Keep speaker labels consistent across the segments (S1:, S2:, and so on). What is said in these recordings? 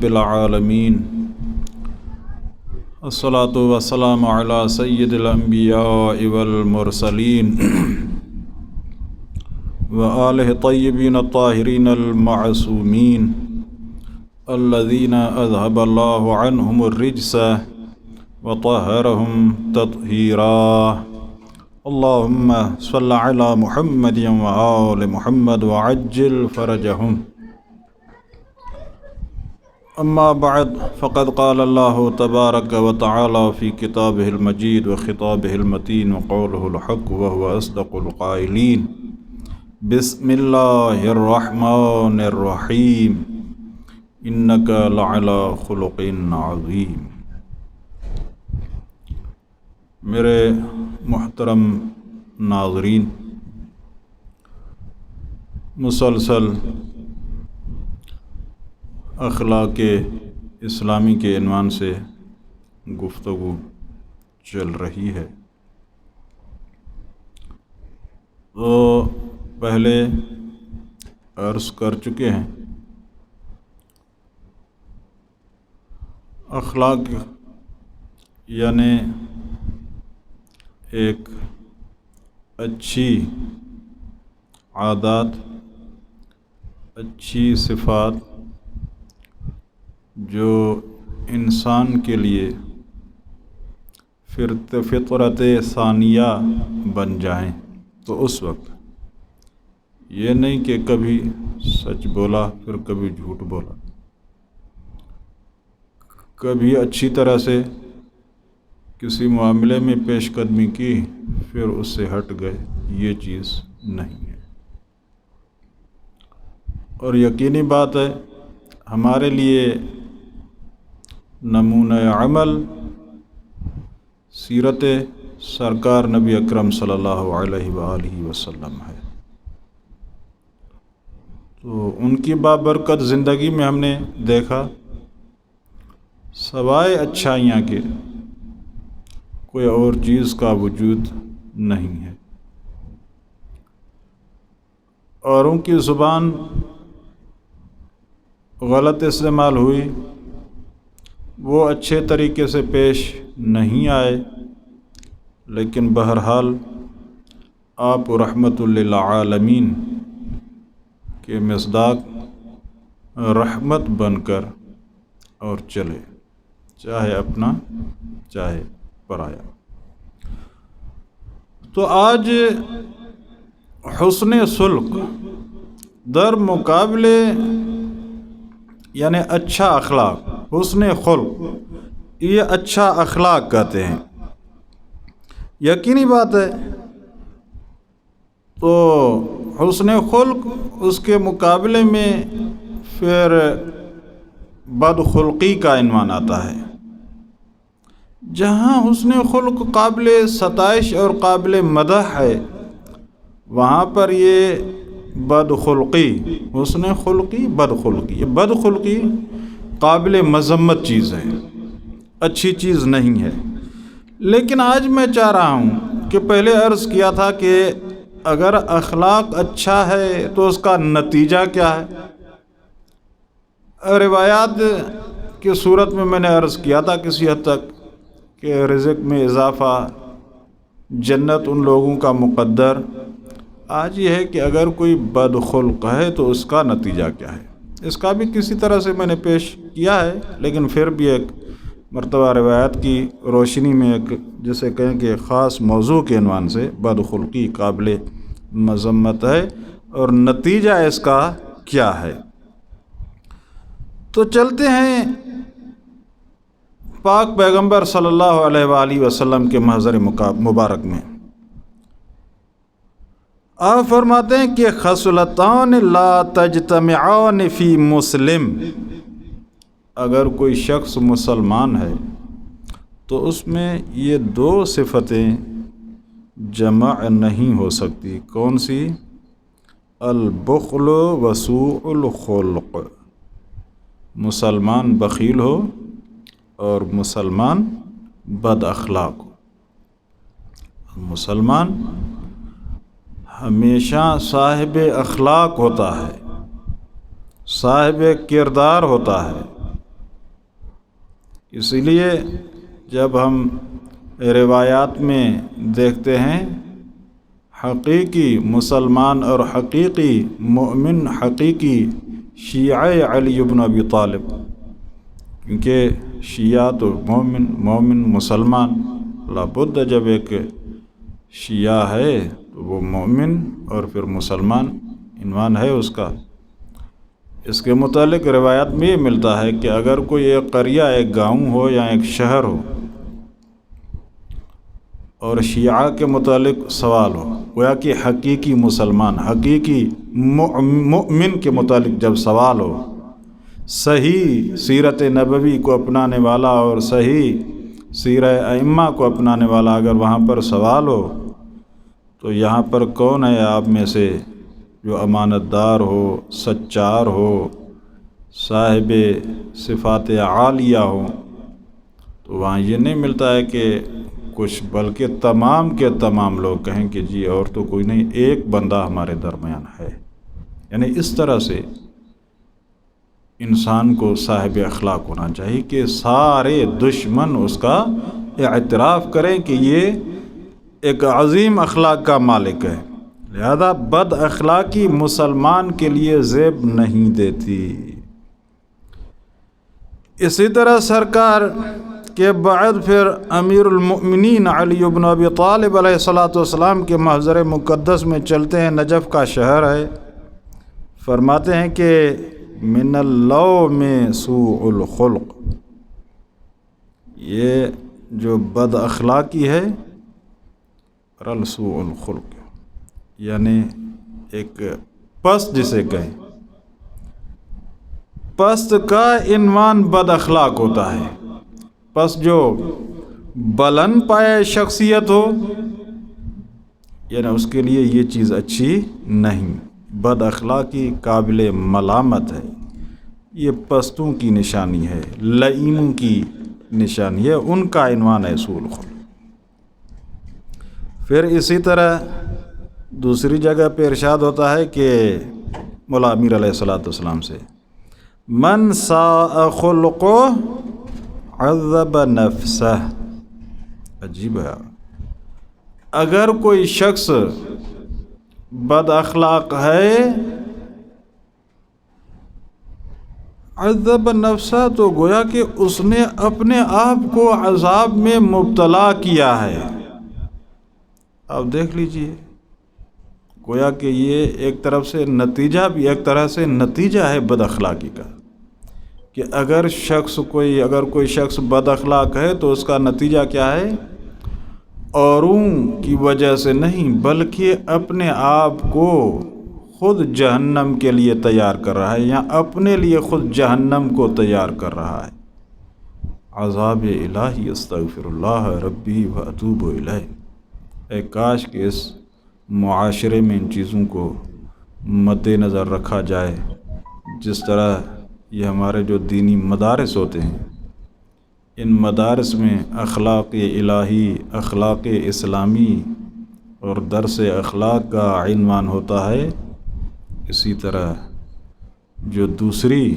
S1: رب العالمین الصلاۃ والسلام علی سید الانبیاء والمرسلین وآلہ طیبین الطاہرین المعصومین الذین اذهب اللہ عنہم الرجس وطہرہم تطہیرا اللہم صل علی محمد وآل محمد وعجل فرجہم اما بعد فقد قال اللہ تبارک وتعالی فی کتابہ المجید وخطابہ المتین وقولہ الحق وهو اصدق القائلین بسم اللہ الرحمن الرحیم انک لعلی خلق عظیم۔ میرے محترم ناظرین، مسلسل اخلاق اسلامی کے عنوان سے گفتگو چل رہی ہے۔ تو پہلے عرض کر چکے ہیں، اخلاق یعنی ایک اچھی عادات، اچھی صفات جو انسان کے لیے فطرت ثانیہ بن جائیں، تو اس وقت یہ نہیں کہ کبھی سچ بولا پھر کبھی جھوٹ بولا، کبھی اچھی طرح سے کسی معاملے میں پیش قدمی کی پھر اس سے ہٹ گئے، یہ چیز نہیں ہے۔ اور یقینی بات ہے ہمارے لیے نمونہ عمل سیرت سرکار نبی اکرم صلی اللہ علیہ وآلہ وسلم ہے۔ تو ان کی بابرکت زندگی میں ہم نے دیکھا سوائے اچھائیاں کے کوئی اور چیز کا وجود نہیں ہے۔ اوروں کی زبان غلط استعمال ہوئی، وہ اچھے طریقے سے پیش نہیں آئے، لیکن بہرحال آپ رحمت للعالمین کے مصداق رحمت بن کر اور چلے، چاہے اپنا چاہے پرایا۔ تو آج حسن سلوک در مقابلے یعنی اچھا اخلاق، حسن خلق یہ اچھا اخلاق کہتے ہیں۔ یقینی بات ہے تو حسن خلق اس کے مقابلے میں پھر بدخلقی کا عنوان آتا ہے۔ جہاں حسن خلق قابل ستائش اور قابل مدح ہے، وہاں پر یہ بدخلقی، حسن خلقی بدخلقی، یہ بدخلقی قابل مذمت چیز ہے، اچھی چیز نہیں ہے۔ لیکن آج میں چاہ رہا ہوں کہ پہلے عرض کیا تھا کہ اگر اخلاق اچھا ہے تو اس کا نتیجہ کیا ہے۔ روایات کی صورت میں نے عرض کیا تھا کسی حد تک کہ رزق میں اضافہ، جنت ان لوگوں کا مقدر۔ آج یہ ہے کہ اگر کوئی بدخلق ہے تو اس کا نتیجہ کیا ہے، اس کا بھی کسی طرح سے میں نے پیش کیا ہے، لیکن پھر بھی ایک مرتبہ روایت کی روشنی میں ایک جسے کہیں کہ خاص موضوع کے عنوان سے بدخلقی قابل مذمت ہے اور نتیجہ اس کا کیا ہے۔ تو چلتے ہیں پاک پیغمبر صلی اللہ علیہ وآلہ وسلم کے محضر مبارک میں۔ آپ فرماتے ہیں کہ خصلتان لا تجتمعان فی مسلم، اگر کوئی شخص مسلمان ہے تو اس میں یہ دو صفتیں جمع نہیں ہو سکتی۔ کون سی؟ البخل وسوء الخلق، مسلمان بخیل ہو اور مسلمان بد اخلاق ہو۔ مسلمان ہمیشہ صاحب اخلاق ہوتا ہے، صاحب کردار ہوتا ہے، اسی لیے جب ہم روایات میں دیکھتے ہیں حقیقی مسلمان اور حقیقی مومن، حقیقی شیعہ علی بن ابی طالب، کیونکہ شیعہ تو مومن مسلمان، لابد جب ایک شیعہ ہے تو وہ مومن اور پھر مسلمان عنوان ہے اس کا۔ اس کے متعلق روایات میں یہ ملتا ہے کہ اگر کوئی ایک قریہ، ایک گاؤں ہو یا ایک شہر ہو اور شیعہ کے متعلق سوال ہو، گویا کہ حقیقی مسلمان، حقیقی مؤمن کے متعلق جب سوال ہو، صحیح سیرت نبوی کو اپنانے والا اور صحیح سیرہ ائمہ کو اپنانے والا اگر وہاں پر سوال ہو تو یہاں پر کون ہے آپ میں سے جو امانت دار ہو، سچار ہو، صاحب صفات عالیہ ہو، تو وہاں یہ نہیں ملتا ہے کہ کچھ، بلکہ تمام کے تمام لوگ کہیں کہ جی اور تو کوئی نہیں، ایک بندہ ہمارے درمیان ہے۔ یعنی اس طرح سے انسان کو صاحب اخلاق ہونا چاہیے کہ سارے دشمن اس کا اعتراف کریں کہ یہ ایک عظیم اخلاق کا مالک ہے، لہذا بد اخلاقی مسلمان کے لیے زیب نہیں دیتی۔ اسی طرح سرکار کے بعد پھر امیر المؤمنین علی بن ابی طالب علیہ الصلاۃ والسلام کے محضر مقدس میں چلتے ہیں، نجف کا شہر ہے، فرماتے ہیں کہ من اللوم سوء الخلق، یہ جو بد اخلاقی ہے، رل سوء الخلق یعنی ایک پست جسے کہیں، پست کا عنوان بد اخلاق ہوتا ہے۔ پس جو بلند پائے شخصیت ہو، یعنی اس کے لیے یہ چیز اچھی نہیں، بد اخلاقی قابل ملامت ہے، یہ پستوں کی نشانی ہے، لعینوں کی نشانی ہے، ان کا عنوان ہے سوء الخلق۔ پھر اسی طرح دوسری جگہ پہ ارشاد ہوتا ہے کہ مولا امیر علیہ الصلوۃ والسلام سے، من ساء خلقہ عذب نفسہ، عجیب ہے، اگر کوئی شخص بد اخلاق ہے، عذب نفسہ، تو گویا کہ اس نے اپنے آپ کو عذاب میں مبتلا کیا ہے۔ آپ دیکھ لیجئے، گویا کہ یہ ایک طرف سے نتیجہ بھی، ایک طرح سے نتیجہ ہے بد اخلاقی کا، کہ اگر کوئی شخص بد اخلاق ہے تو اس کا نتیجہ کیا ہے؟ اوروں کی وجہ سے نہیں، بلکہ اپنے آپ کو خود جہنم کے لیے تیار کر رہا ہے، یا اپنے لیے خود جہنم کو تیار کر رہا ہے۔ عذاب الہی استغفر اللہ ربی و اتوب الیہ۔ اے کاش کہ اس معاشرے میں ان چیزوں کو مد نظر رکھا جائے، جس طرح یہ ہمارے جو دینی مدارس ہوتے ہیں، ان مدارس میں اخلاق الہی، اخلاق اسلامی اور درس اخلاق کا عنوان ہوتا ہے، اسی طرح جو دوسری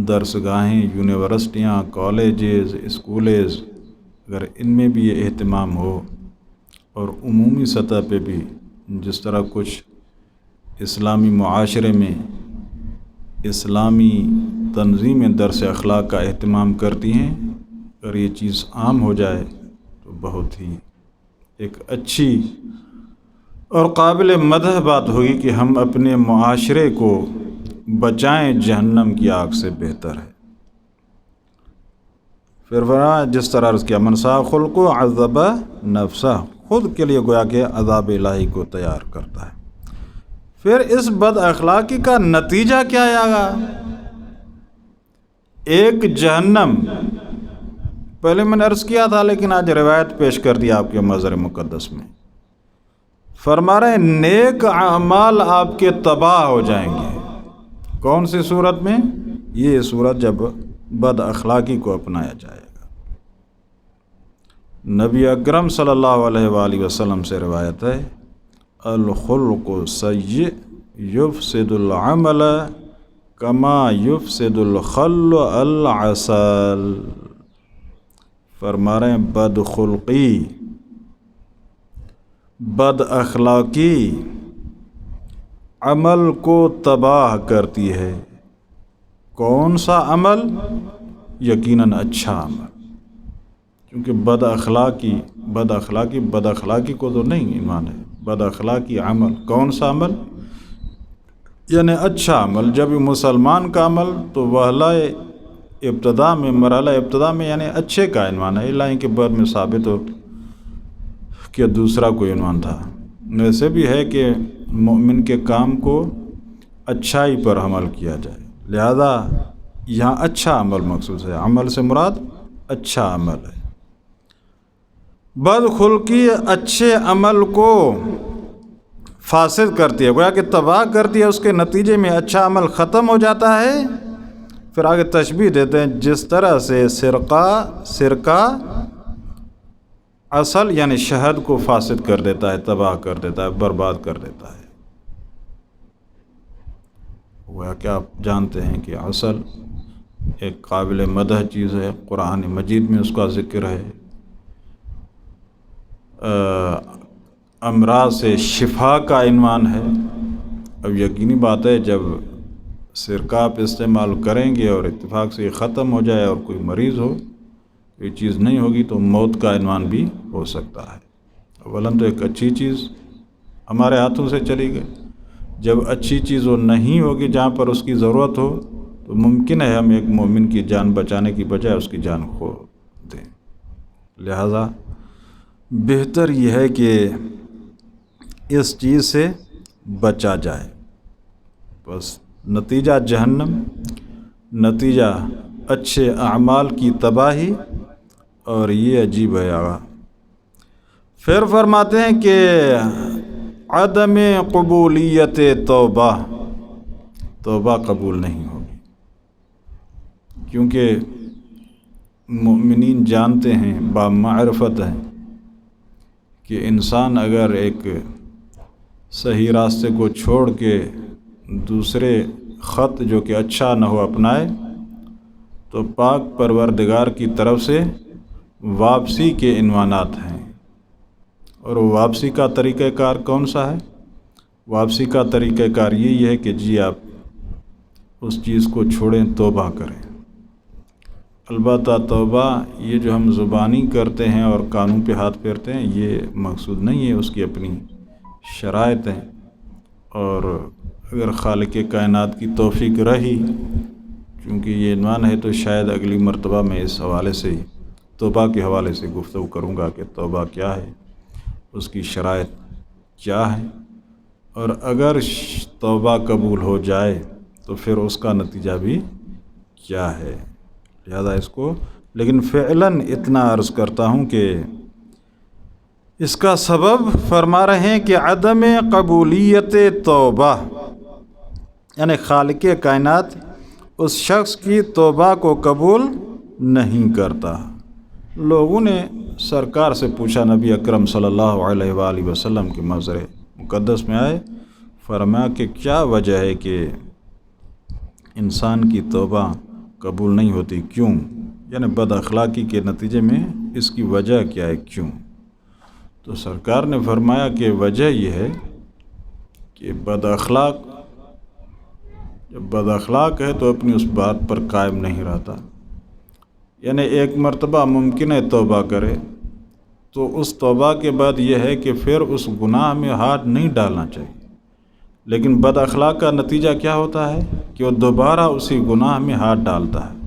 S1: درس گاہیں، یونیورسٹیاں، کالجز، اسکولز، اگر ان میں بھی یہ اہتمام ہو، اور عمومی سطح پہ بھی جس طرح کچھ اسلامی معاشرے میں اسلامی تنظیمیں درس اخلاق کا اہتمام کرتی ہیں، اگر یہ چیز عام ہو جائے تو بہت ہی ایک اچھی اور قابل مدح بات ہوگی کہ ہم اپنے معاشرے کو بچائیں جہنم کی آگ سے بہتر ہے۔ پھر فرمایا جس طرح عرض کیا، من ساء خلق عذب نفسہ، خود کے لیے گویا کہ عذاب الہی کو تیار کرتا ہے۔ پھر اس بد اخلاقی کا نتیجہ کیا آئے گا؟ ایک جہنم، پہلے میں نے عرض کیا تھا لیکن آج روایت پیش کر دیا آپ کے محضر مقدس میں، فرما رہے ہیں نیک اعمال آپ کے تباہ ہو جائیں گے۔ کون سی صورت میں؟ یہ صورت جب بد اخلاقی کو اپنایا جائے گا۔ نبی اکرم صلی اللہ علیہ وآلہ وسلم سے روایت ہے، الخلق سیء یفسد العمل کما یفسد الخل العسل، فرما رہے ہیں بد خلقی، بد اخلاقی عمل کو تباہ کرتی ہے۔ کون سا عمل؟ یقیناً اچھا عمل، کیونکہ بد اخلاقی کو تو نہیں ایمان ہے، بد اخلاقی عمل۔ کون سا عمل؟ یعنی اچھا عمل۔ جب مسلمان کا عمل تو مرحلہ ابتدا میں یعنی اچھے کا عنوان ہے، اللہ کے بر میں ثابت ہو کہ دوسرا کوئی عنوان تھا۔ ویسے بھی ہے کہ مومن کے کام کو اچھائی پر عمل کیا جائے، لہذا یہاں اچھا عمل مخصوص ہے، عمل سے مراد اچھا عمل ہے۔ بد خلقی اچھے عمل کو فاسد کرتی ہے، گویا کہ تباہ کرتی ہے، اس کے نتیجے میں اچھا عمل ختم ہو جاتا ہے۔ پھر آگے تشبیہ دیتے ہیں، جس طرح سے سرقہ اصل یعنی شہد کو فاسد کر دیتا ہے، تباہ کر دیتا ہے، برباد کر دیتا ہے۔ وہ کیا آپ جانتے ہیں کہ اصل ایک قابل مدح چیز ہے، قرآن مجید میں اس کا ذکر ہے، امراض سے شفا کا عنوان ہے۔ اب یقینی بات ہے جب سرکہ آپ استعمال کریں گے اور اتفاق سے یہ ختم ہو جائے اور کوئی مریض ہو، یہ چیز نہیں ہوگی تو موت کا عنوان بھی ہو سکتا ہے۔ اولاً تو ایک اچھی چیز ہمارے ہاتھوں سے چلی گئی، جب اچھی چیز وہ نہیں ہوگی جہاں پر اس کی ضرورت ہو تو ممکن ہے ہم ایک مومن کی جان بچانے کی بجائے اس کی جان کھو دیں۔ لہذا بہتر یہ ہے کہ اس چیز سے بچا جائے، بس نتیجہ جہنم، نتیجہ اچھے اعمال کی تباہی، اور یہ عجیب ہے آغا۔ پھر فرماتے ہیں کہ عدم قبولیت توبہ قبول نہیں ہوگی، کیونکہ مومنین جانتے ہیں، بامعرفت ہیں کہ انسان اگر ایک صحیح راستے کو چھوڑ کے دوسرے خط جو کہ اچھا نہ ہو اپنائے تو پاک پروردگار کی طرف سے واپسی کے عنوانات ہیں۔ اور واپسی کا طریقہ کار کون سا ہے؟ واپسی کا طریقہ کار یہی ہے کہ جی آپ اس چیز کو چھوڑیں، توبہ کریں۔ البتہ توبہ یہ جو ہم زبانی کرتے ہیں اور کانوں پہ ہاتھ پھیرتے ہیں، یہ مقصود نہیں ہے، اس کی اپنی شرائط ہیں، اور اگر خالق کائنات کی توفیق رہی، چونکہ یہ عنوان ہے تو شاید اگلی مرتبہ میں اس حوالے سے توبہ کے حوالے سے گفتگو کروں گا کہ توبہ کیا ہے، اس کی شرائط کیا ہے، اور اگر توبہ قبول ہو جائے تو پھر اس کا نتیجہ بھی کیا ہے۔ لہذا اس کو لیکن فعلاً اتنا عرض کرتا ہوں کہ اس کا سبب فرما رہے ہیں کہ عدم قبولیت توبہ، یعنی خالق کائنات اس شخص کی توبہ کو قبول نہیں کرتا۔ لوگوں نے سرکار سے پوچھا، نبی اکرم صلی اللہ علیہ وآلہ وسلم کے منظر مقدس میں آئے، فرمایا کہ کیا وجہ ہے کہ انسان کی توبہ قبول نہیں ہوتی، کیوں؟ یعنی بد اخلاقی کے نتیجے میں اس کی وجہ کیا ہے، کیوں؟ تو سرکار نے فرمایا کہ وجہ یہ ہے کہ جب بد اخلاق ہے تو اپنی اس بات پر قائم نہیں رہتا، یعنی ایک مرتبہ ممکن ہے توبہ کرے تو اس توبہ کے بعد یہ ہے کہ پھر اس گناہ میں ہاتھ نہیں ڈالنا چاہیے، لیکن بد اخلاق کا نتیجہ کیا ہوتا ہے کہ وہ دوبارہ اسی گناہ میں ہاتھ ڈالتا ہے،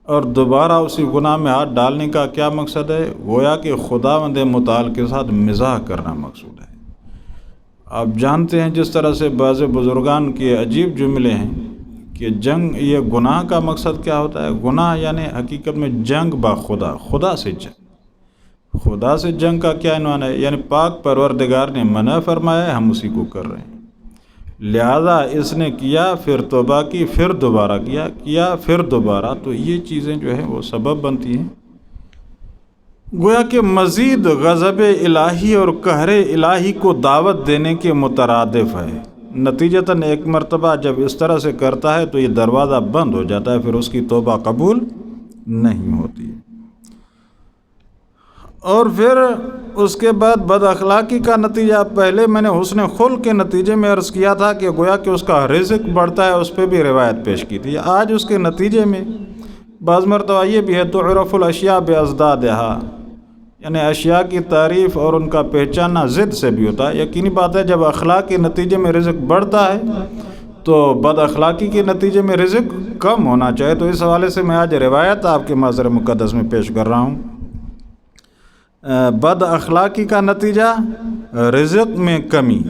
S1: اور دوبارہ اسی گناہ میں ہاتھ ڈالنے کا کیا مقصد ہے؟ گویا کہ خداوند متعال کے ساتھ مزاح کرنا مقصود ہے۔ آپ جانتے ہیں جس طرح سے بعض بزرگان کے عجیب جملے ہیں کہ جنگ، یہ گناہ کا مقصد کیا ہوتا ہے؟ گناہ یعنی حقیقت میں جنگ با خدا سے جنگ۔ خدا سے جنگ کا کیا عنوان ہے؟ یعنی پاک پروردگار نے منع فرمایا ہے، ہم اسی کو کر رہے ہیں، لہذا اس نے کیا، پھر توبہ کی، پھر دوبارہ کیا پھر دوبارہ، تو یہ چیزیں جو ہیں وہ سبب بنتی ہیں گویا کہ مزید غضب الہی اور قہر الہی کو دعوت دینے کے مترادف ہے۔ نتیجتاً ایک مرتبہ جب اس طرح سے کرتا ہے تو یہ دروازہ بند ہو جاتا ہے، پھر اس کی توبہ قبول نہیں ہوتی۔ اور پھر اس کے بعد بد اخلاقی کا نتیجہ، پہلے میں نے حسن خلق کے نتیجے میں عرض کیا تھا کہ گویا کہ اس کا رزق بڑھتا ہے، اس پہ بھی روایت پیش کی تھی۔ آج اس کے نتیجے میں بعض مرتبہ یہ بھی ہے تعرف الاشیاء بازدادہا، یعنی اشیاء کی تعریف اور ان کا پہچاننا ضد سے بھی ہوتا ہے۔ یقینی بات ہے جب اخلاق کے نتیجے میں رزق بڑھتا ہے تو بد اخلاقی کے نتیجے میں رزق کم ہونا چاہیے۔ تو اس حوالے سے میں آج روایت آپ کے محضر مقدس میں پیش کر رہا ہوں۔ بد اخلاقی کا نتیجہ رزق میں کمی۔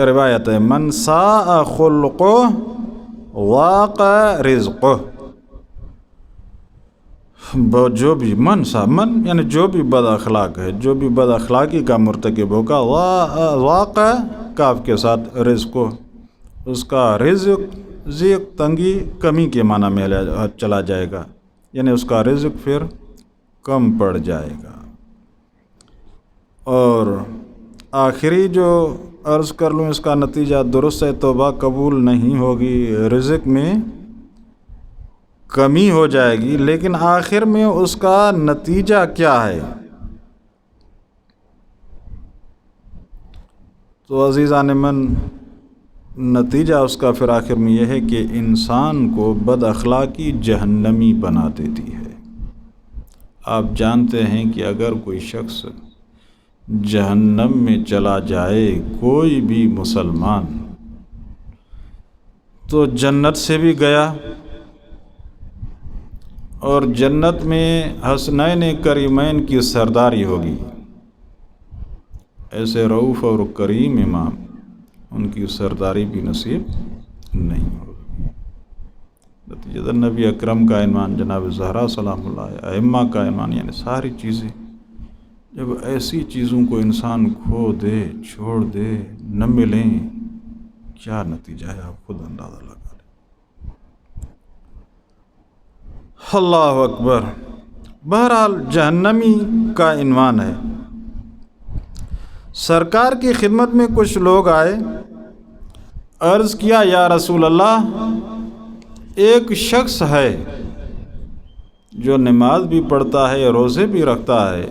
S1: روایت ہے من ساء خلقہ ضاق رزقہ، جو بھی من یعنی جو بھی بد اخلاق ہے، جو بھی بد اخلاقی کا مرتکب ہوگا، ضاق کاف کے ساتھ رزقہ، اس کا رزق ضیق تنگی کمی کے معنی میں چلا جائے گا، یعنی اس کا رزق پھر کم پڑ جائے گا۔ اور آخری جو عرض کر لوں اس کا نتیجہ درست ہے، توبہ قبول نہیں ہوگی، رزق میں کمی ہو جائے گی، لیکن آخر میں اس کا نتیجہ کیا ہے؟ تو عزیزان من، نتیجہ اس کا پھر آخر میں یہ ہے کہ انسان کو بد اخلاقی جہنمی بنا دیتی ہے۔ آپ جانتے ہیں کہ اگر کوئی شخص جہنم میں چلا جائے، کوئی بھی مسلمان، تو جنت سے بھی گیا، اور جنت میں حسنین کریمین کی سرداری ہوگی۔ ایسے رؤوف اور کریم امام، ان کی سرداری بھی نصیب نہیں ہوگی۔ نتیجہ نبی اکرم کا عنوان، جناب زہرا سلام اللہ، ائمہ کا عنوان، یعنی ساری چیزیں، جب ایسی چیزوں کو انسان کھو دے، چھوڑ دے، نہ ملیں، کیا نتیجہ ہے آپ خود اندازہ لگا لیں۔ اللہ اکبر۔ بہرحال جہنمی کا عنوان ہے۔ سرکار کی خدمت میں کچھ لوگ آئے، عرض کیا یا رسول اللہ، ایک شخص ہے جو نماز بھی پڑھتا ہے، روزے بھی رکھتا ہے،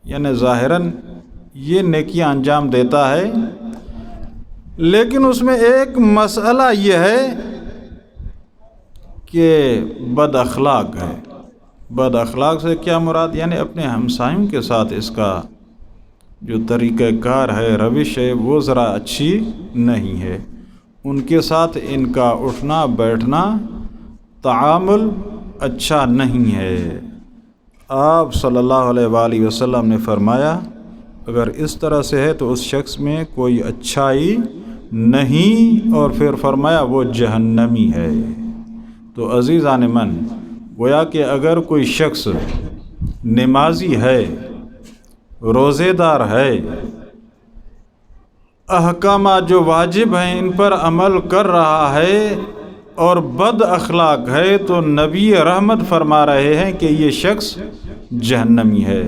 S1: یعنی ظاہراً یہ نیکیاں انجام دیتا ہے، لیکن اس میں ایک مسئلہ یہ ہے کہ بد اخلاق ہے۔ بد اخلاق سے کیا مراد؟ یعنی اپنے ہمسایوں کے ساتھ اس کا جو طریقہ کار ہے، روش ہے، وہ ذرا اچھی نہیں ہے۔ ان کے ساتھ ان کا اٹھنا بیٹھنا، تعامل اچھا نہیں ہے۔ آپ صلی اللہ علیہ وآلہ وسلم نے فرمایا اگر اس طرح سے ہے تو اس شخص میں کوئی اچھائی نہیں، اور پھر فرمایا وہ جہنمی ہے۔ تو عزیزان من، گویا کہ اگر کوئی شخص نمازی ہے، روزے دار ہے، احکامات جو واجب ہیں ان پر عمل کر رہا ہے، اور بد اخلاق ہے، تو نبی رحمت فرما رہے ہیں کہ یہ شخص جہنمی ہے۔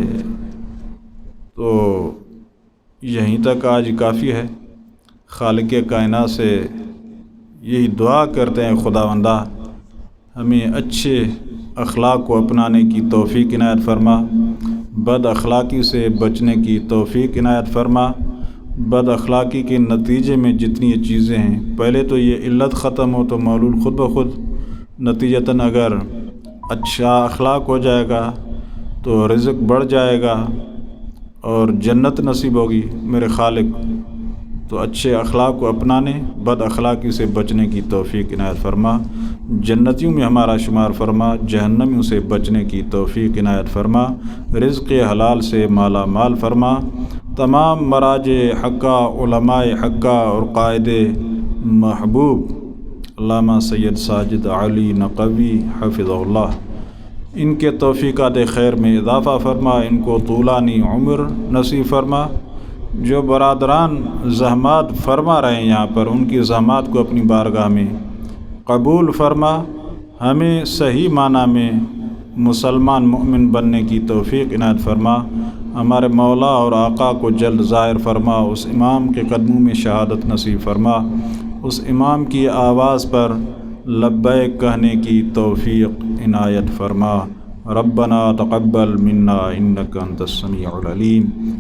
S1: تو یہیں تک آج کافی ہے۔ خالق کائنات سے یہی دعا کرتے ہیں خداوندہ ہمیں اچھے اخلاق کو اپنانے کی توفیق عنایت فرما، بد اخلاقی سے بچنے کی توفیق عنایت فرما۔ بد اخلاقی کے نتیجے میں جتنی یہ چیزیں ہیں، پہلے تو یہ علت ختم ہو تو معلول خود بخود، نتیجتاً اگر اچھا اخلاق ہو جائے گا تو رزق بڑھ جائے گا اور جنت نصیب ہوگی۔ میرے خالق تو اچھے اخلاق کو اپنانے، بد اخلاقی سے بچنے کی توفیق عنایت فرما، جنتیوں میں ہمارا شمار فرما، جہنمیوں سے بچنے کی توفیق عنایت فرما، رزق حلال سے مالا مال فرما۔ تمام مراجع حقہ، علماء حقہ اور قائد محبوب علامہ سید ساجد علی نقوی حفظہ اللہ، ان کے توفیقات خیر میں اضافہ فرما، ان کو طولانی عمر نصیب فرما۔ جو برادران زحمات فرما رہے ہیں یہاں پر، ان کی زحمات کو اپنی بارگاہ میں قبول فرما، ہمیں صحیح معنی میں مسلمان مؤمن بننے کی توفیق عنایت فرما، ہمارے مولا اور آقا کو جلد ظاہر فرما، اس امام کے قدموں میں شہادت نصیب فرما، اس امام کی آواز پر لبیک کہنے کی توفیق عنایت فرما۔ ربنا تقبل منا انک انت السمیع العلیم۔